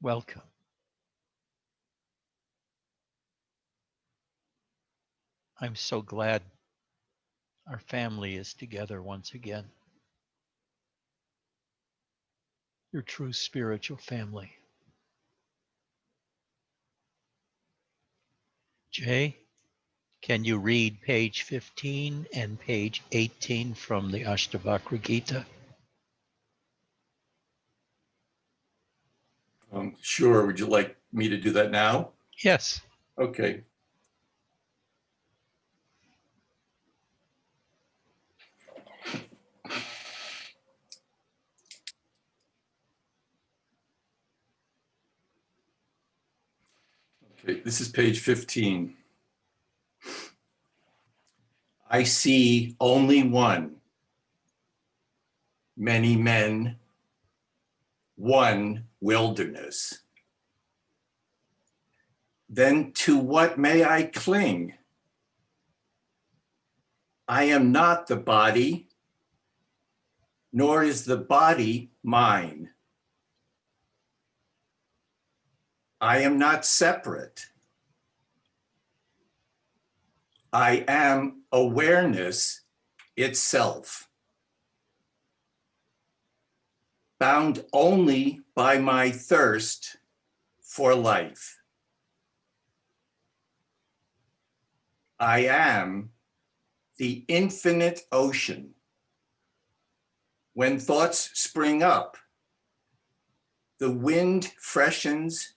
Welcome. I'm so glad our family is together once again. Your true spiritual family. Jay, can you read page 15 and page 18 from the Ashtavakra Gita? Sure. Would you like me to do that now? Yes. Okay. Okay, this is page 15. I see only one, many men, one wilderness. Then to what may I cling? I am not the body, nor is the body mine. I am not separate. I am awareness itself, bound only by my thirst for life. I am the infinite ocean. When thoughts spring up, the wind freshens,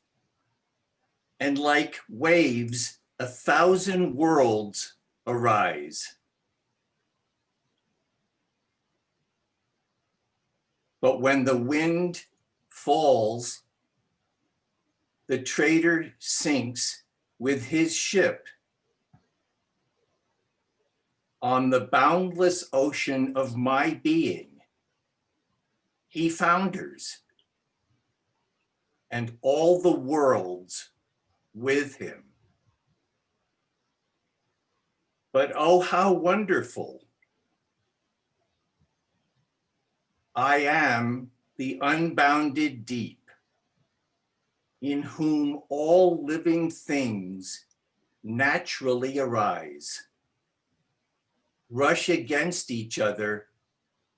and like waves, 1,000 worlds arise. But when the wind falls, the trader sinks with his ship on the boundless ocean of my being. He founders, and all the worlds with him. But oh, how wonderful! I am the unbounded deep, in whom all living things naturally arise, rush against each other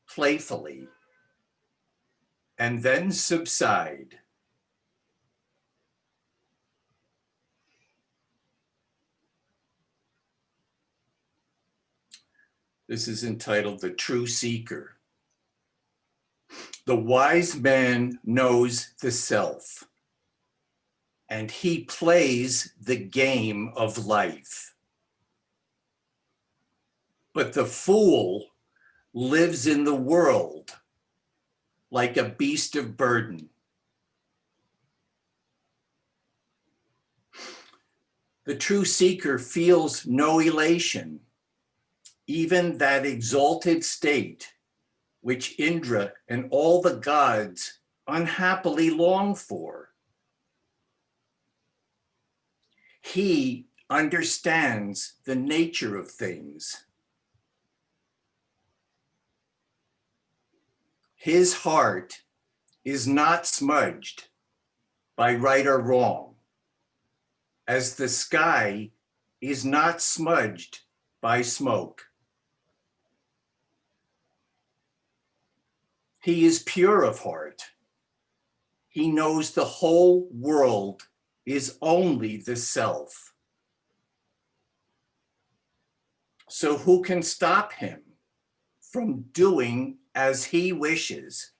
playfully, and then subside. This is entitled The True Seeker. The wise man knows the self, and he plays the game of life. But the fool lives in the world like a beast of burden. The true seeker feels no elation, even that exalted state which Indra and all the gods unhappily long for. He understands the nature of things. His heart is not smudged by right or wrong, as the sky is not smudged by smoke. He is pure of heart. He knows the whole world is only the self. So who can stop him from doing as he wishes?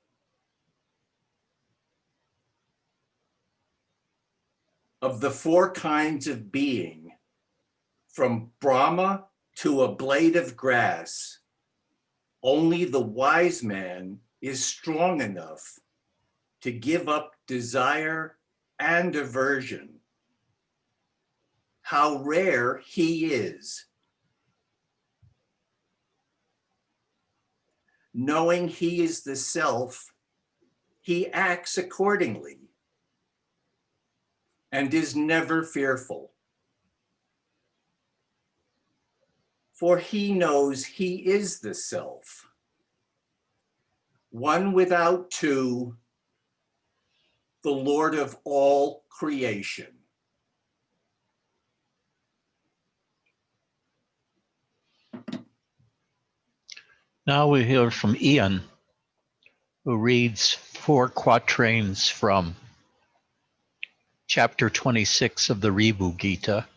Of the four kinds of being, from Brahma to a blade of grass, only the wise man is strong enough to give up desire and aversion. How rare he is. Knowing he is the self, he acts accordingly and is never fearful. For he knows he is the self. One without two, the Lord of all creation. Now we hear from Ian, who reads 4 quatrains from chapter 26 of the Ribu Gita.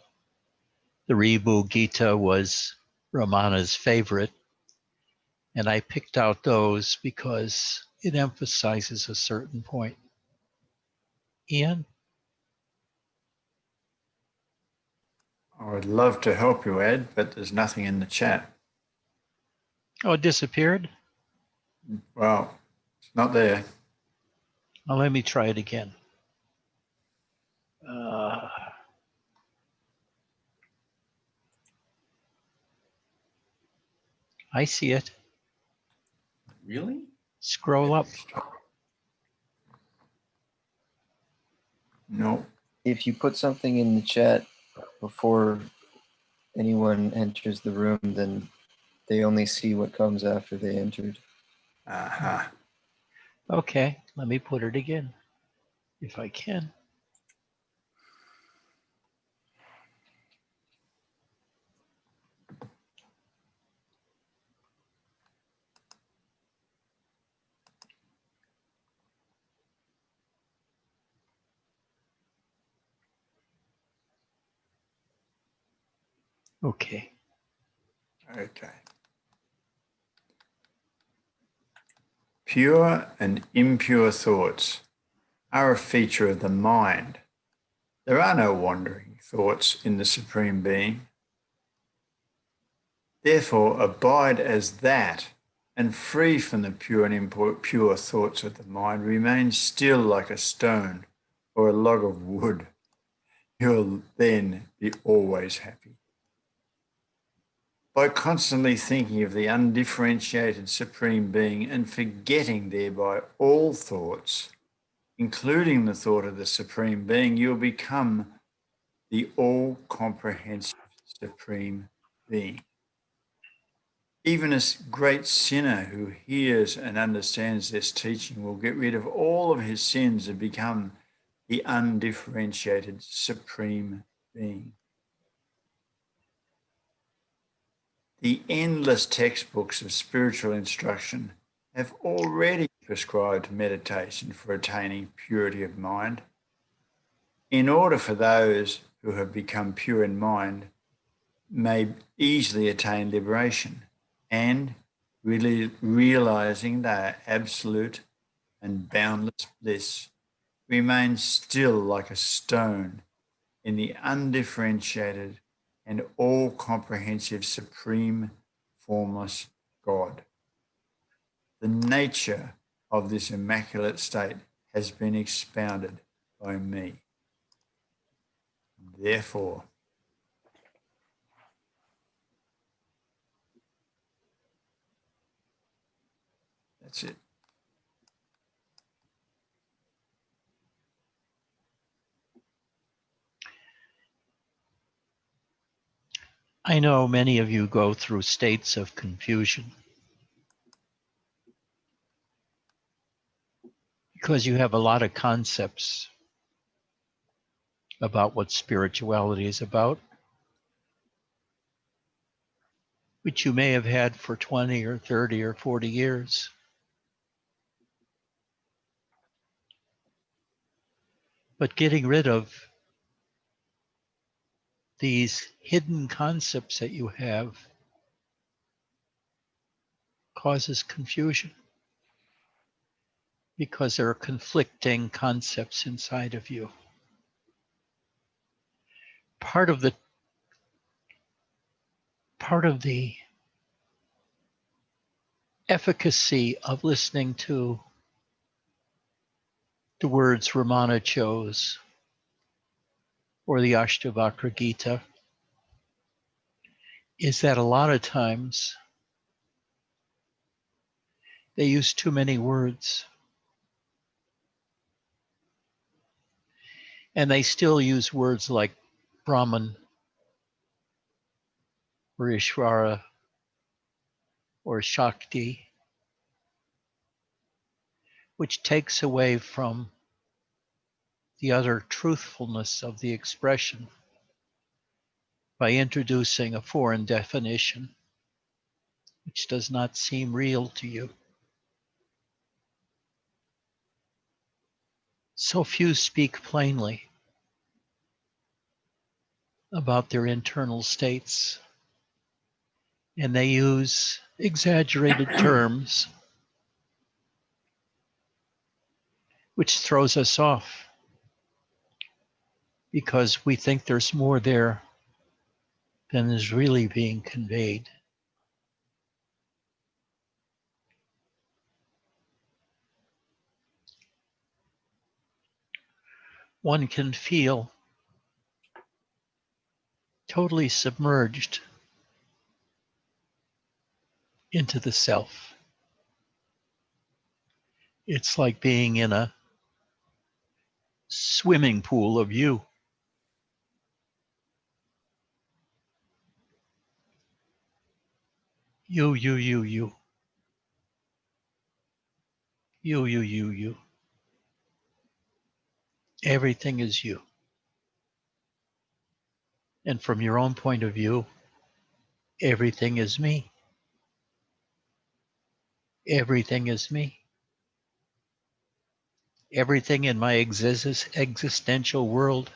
The Ribu Gita was Ramana's favorite, and I picked out those because it emphasizes a certain point. Ian? I would love to help you, Ed, but there's nothing in the chat. Oh, it disappeared? Well, it's not there. Well, let me try it again. I see it. Really? Scroll up. No. If you put something in the chat before anyone enters the room, then they only see what comes after they entered. Aha. Okay, let me put it again, if I can. Okay. Okay. Pure and impure thoughts are a feature of the mind. There are no wandering thoughts in the Supreme Being. Therefore, abide as that, and free from the pure and impure thoughts of the mind, remain still like a stone or a log of wood. You'll then be always happy. By constantly thinking of the undifferentiated Supreme Being and forgetting thereby all thoughts, including the thought of the Supreme Being, you'll become the all-comprehensive Supreme Being. Even a great sinner who hears and understands this teaching will get rid of all of his sins and become the undifferentiated Supreme Being. The endless textbooks of spiritual instruction have already prescribed meditation for attaining purity of mind. In order for those who have become pure in mind may easily attain liberation and really realizing their absolute and boundless bliss, remain still like a stone in the undifferentiated and all-comprehensive supreme formless God. The nature of this immaculate state has been expounded by me. Therefore, that's it. I know many of you go through states of confusion because you have a lot of concepts about what spirituality is about, which you may have had for 20 or 30 or 40 years. But getting rid of these hidden concepts that you have causes confusion because there are conflicting concepts inside of you. Part of the efficacy of listening to the words Ramana chose or the Ashtavakra Gita is that a lot of times they use too many words. And they still use words like Brahman or Ishvara or Shakti, which takes away from the utter truthfulness of the expression by introducing a foreign definition which does not seem real to you. So few speak plainly about their internal states, and they use exaggerated terms which throws us off because we think there's more there than is really being conveyed. One can feel totally submerged into the self. It's like being in a swimming pool of you. You, you, you, you. You, you, you, you. Everything is you. And from your own point of view, everything is me. Everything is me. Everything in my existential world,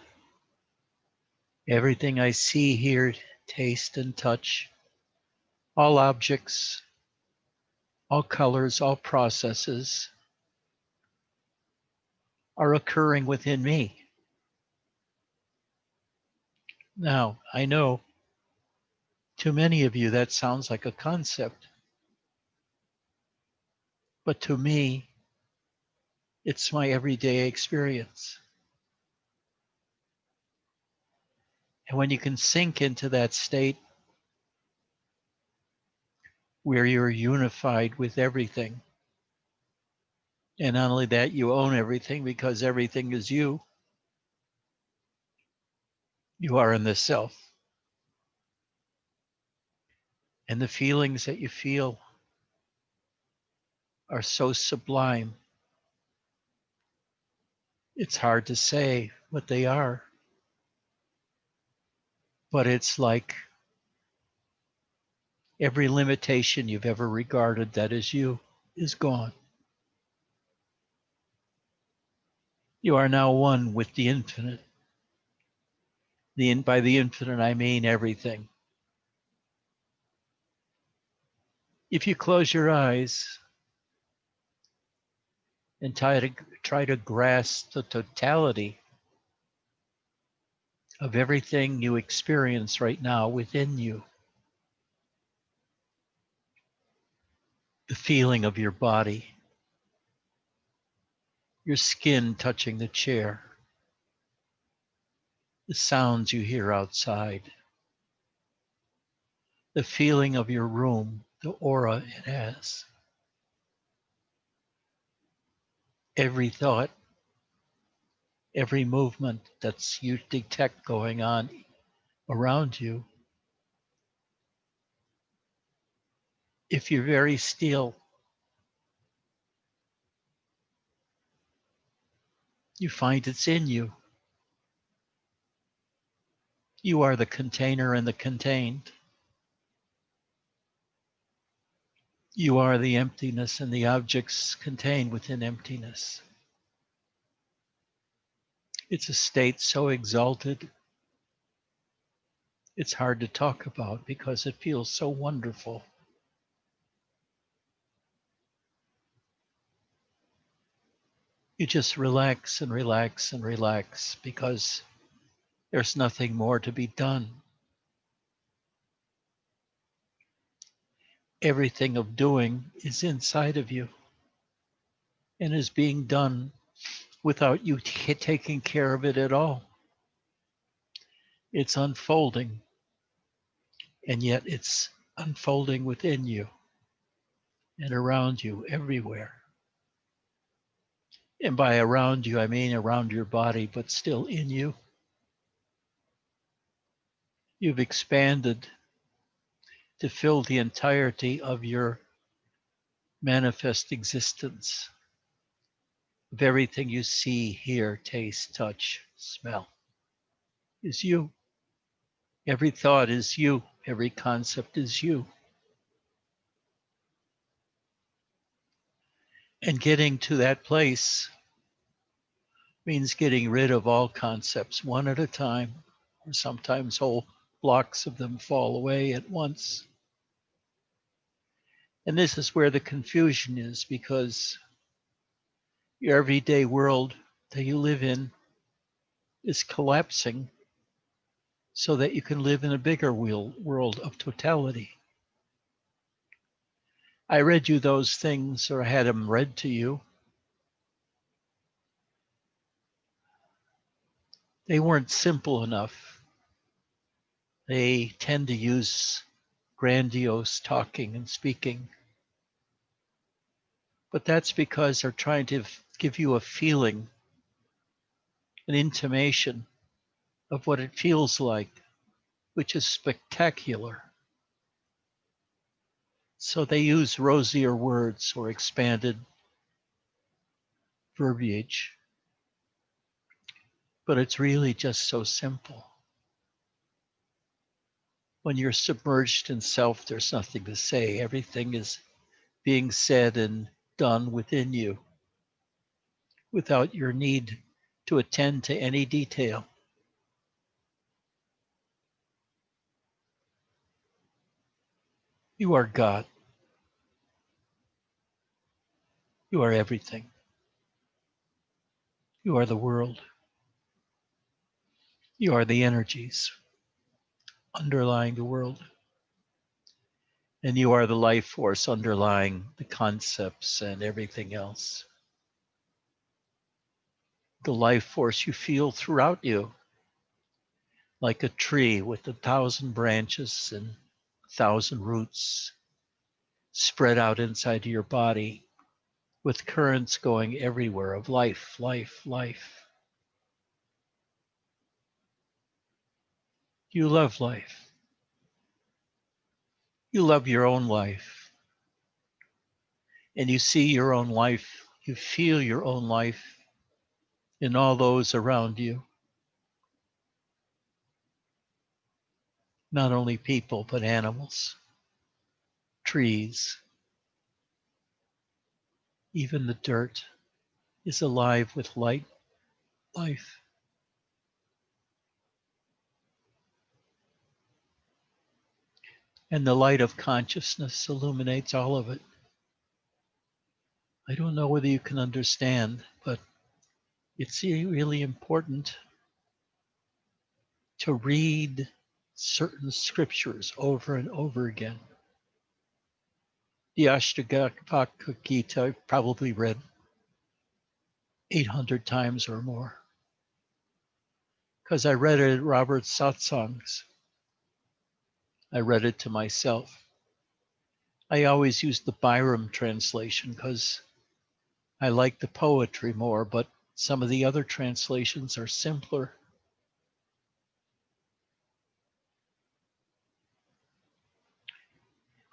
everything I see, hear, taste, and touch, all objects, all colors, all processes are occurring within me. Now, I know to many of you that sounds like a concept, but to me, it's my everyday experience. And when you can sink into that state where you're unified with everything, and not only that, you own everything because everything is you, you are in the self. And the feelings that you feel are so sublime, it's hard to say what they are, but it's like every limitation you've ever regarded that is you is gone. You are now one with the infinite. By the infinite, I mean everything. If you close your eyes and try to grasp the totality of everything you experience right now within you, the feeling of your body, your skin touching the chair, the sounds you hear outside, the feeling of your room, the aura it has, every thought, every movement that you detect going on around you. If you're very still, you find it's in you. You are the container and the contained. You are the emptiness and the objects contained within emptiness. It's a state so exalted, it's hard to talk about because it feels so wonderful. You just relax and relax and relax because there's nothing more to be done. Everything of doing is inside of you and is being done without you taking care of it at all. It's unfolding, and yet it's unfolding within you and around you everywhere. And by around you, I mean around your body, but still in you. You've expanded to fill the entirety of your manifest existence of everything you see, hear, taste, touch, smell is you. Every thought is you. Every concept is you. And getting to that place means getting rid of all concepts one at a time, or sometimes whole blocks of them fall away at once. And this is where the confusion is, because your everyday world that you live in is collapsing so that you can live in a bigger world of totality. I read you those things, or had them read to you. They weren't simple enough. They tend to use grandiose talking and speaking. But that's because they're trying to give you a feeling, an intimation of what it feels like, which is spectacular. So they use rosier words or expanded verbiage, but it's really just so simple. When you're submerged in self, there's nothing to say. Everything is being said and done within you without your need to attend to any detail. You are God. You are everything. You are the world. You are the energies underlying the world. And you are the life force underlying the concepts and everything else. The life force you feel throughout you, like a tree with 1,000 branches and 1,000 roots spread out inside of your body, with currents going everywhere of life, life, life. You love life. You love your own life. And you see your own life, you feel your own life in all those around you. Not only people, but animals, trees, even the dirt is alive with light, life. And the light of consciousness illuminates all of it. I don't know whether you can understand, but it's really important to read certain scriptures over and over again. The Ashtanga Gita I've probably read 800 times or more, because I read it at Robert's satsangs. I read it to myself. I always use the Byram translation because I like the poetry more, but some of the other translations are simpler.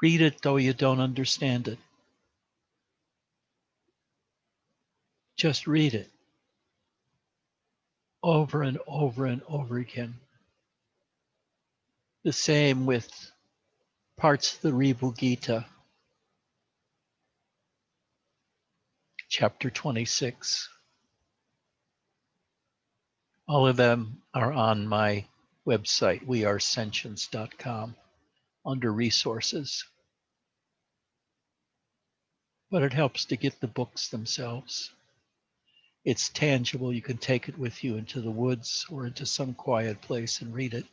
Read it though you don't understand it. Just read it over and over and over again. The same with parts of the Ribhu Gita, chapter 26. All of them are on my website, wearesentience.com, under resources. But it helps to get the books themselves. It's tangible. You can take it with you into the woods or into some quiet place and read it.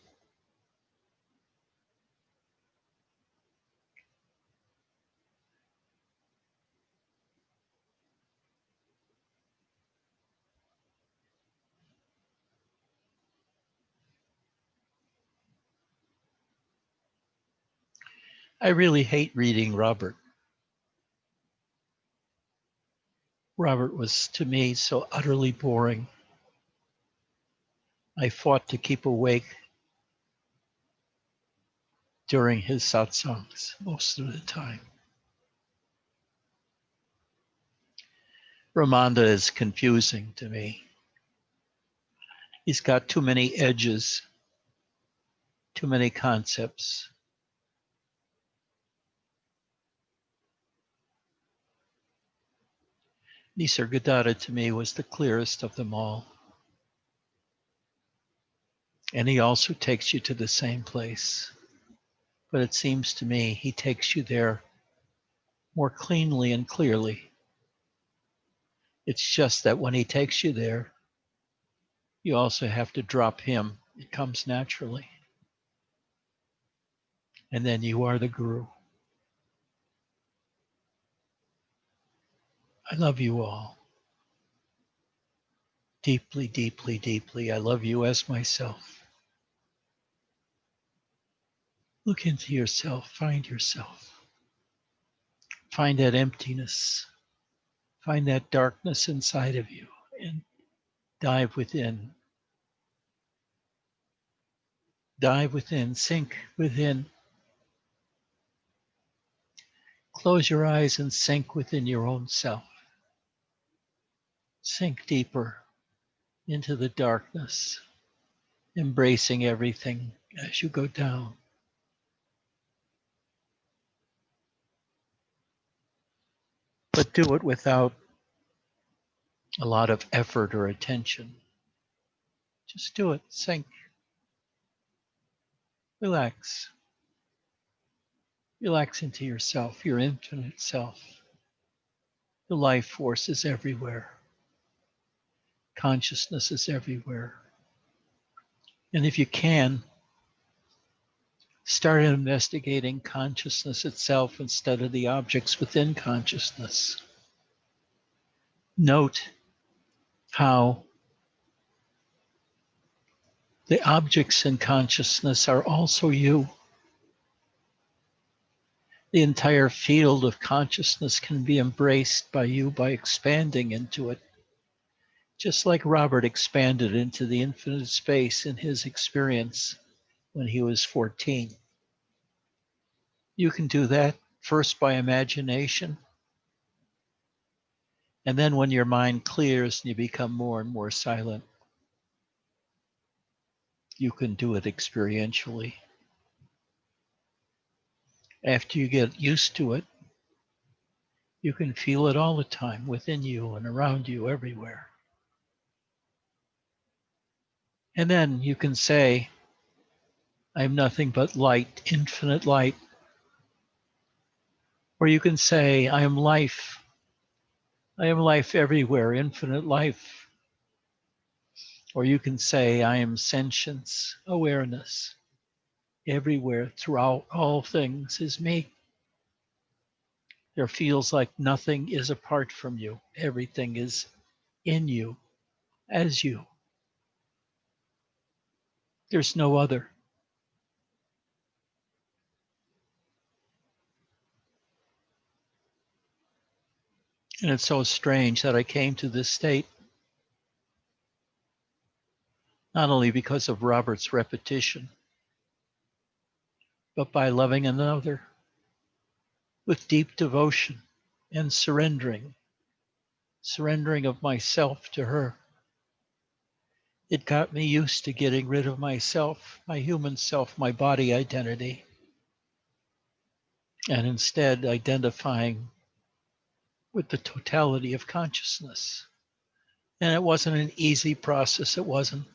I really hate reading Robert. Robert was, to me, so utterly boring. I fought to keep awake during his satsangs most of the time. Ramanda is confusing to me. He's got too many edges, too many concepts. Nisargadatta to me was the clearest of them all. And he also takes you to the same place. But it seems to me he takes you there more cleanly and clearly. It's just that when he takes you there, you also have to drop him. It comes naturally. And then you are the guru. I love you all. Deeply, deeply, deeply. I love you as myself. Look into yourself. Find yourself. Find that emptiness. Find that darkness inside of you and dive within. Dive within. Sink within. Close your eyes and sink within your own self. Sink deeper into the darkness, embracing everything as you go down. But do it without a lot of effort or attention. Just do it. Sink. Relax. Relax into yourself, your infinite self. The life force is everywhere. Consciousness is everywhere. And if you can, start investigating consciousness itself instead of the objects within consciousness. Note how the objects in consciousness are also you. The entire field of consciousness can be embraced by you by expanding into it. Just like Robert expanded into the infinite space in his experience when he was 14. You can do that first by imagination. And then when your mind clears and you become more and more silent, you can do it experientially. After you get used to it, you can feel it all the time within you and around you everywhere. And then you can say, I am nothing but light, infinite light. Or you can say, I am life. I am life everywhere, infinite life. Or you can say, I am sentience, awareness. Everywhere, throughout all things is me. There feels like nothing is apart from you. Everything is in you, as you. There's no other. And it's so strange that I came to this state, not only because of Robert's repetition, but by loving another with deep devotion and surrendering of myself to her. It got me used to getting rid of myself, my human self, my body identity, and instead identifying with the totality of consciousness. And it wasn't an easy process. It wasn't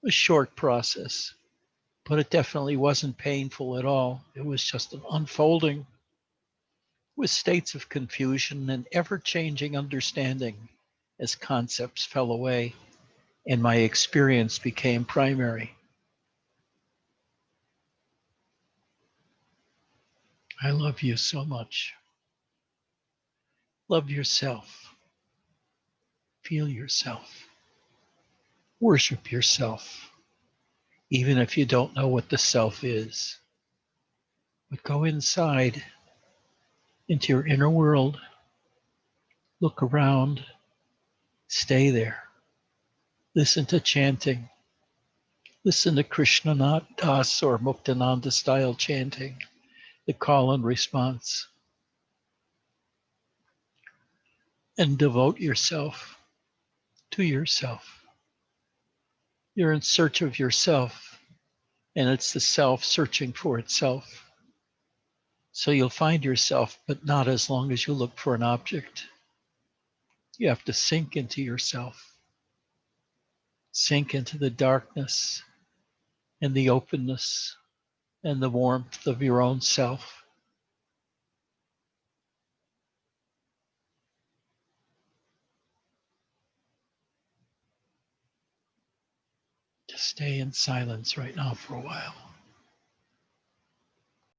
a short process, but it definitely wasn't painful at all. It was just an unfolding with states of confusion and ever-changing understanding as concepts fell away and my experience became primary. I love you so much. Love yourself. Feel yourself. Worship yourself, even if you don't know what the self is. But go inside into your inner world. Look around. Stay there. Listen to chanting. Listen to Krishna Das or Muktananda style chanting, the call and response. and devote yourself to yourself. You're in search of yourself, and it's the self searching for itself. So you'll find yourself, but not as long as you look for an object. You have to sink into yourself, sink into the darkness and the openness and the warmth of your own self. Just stay in silence right now for a while.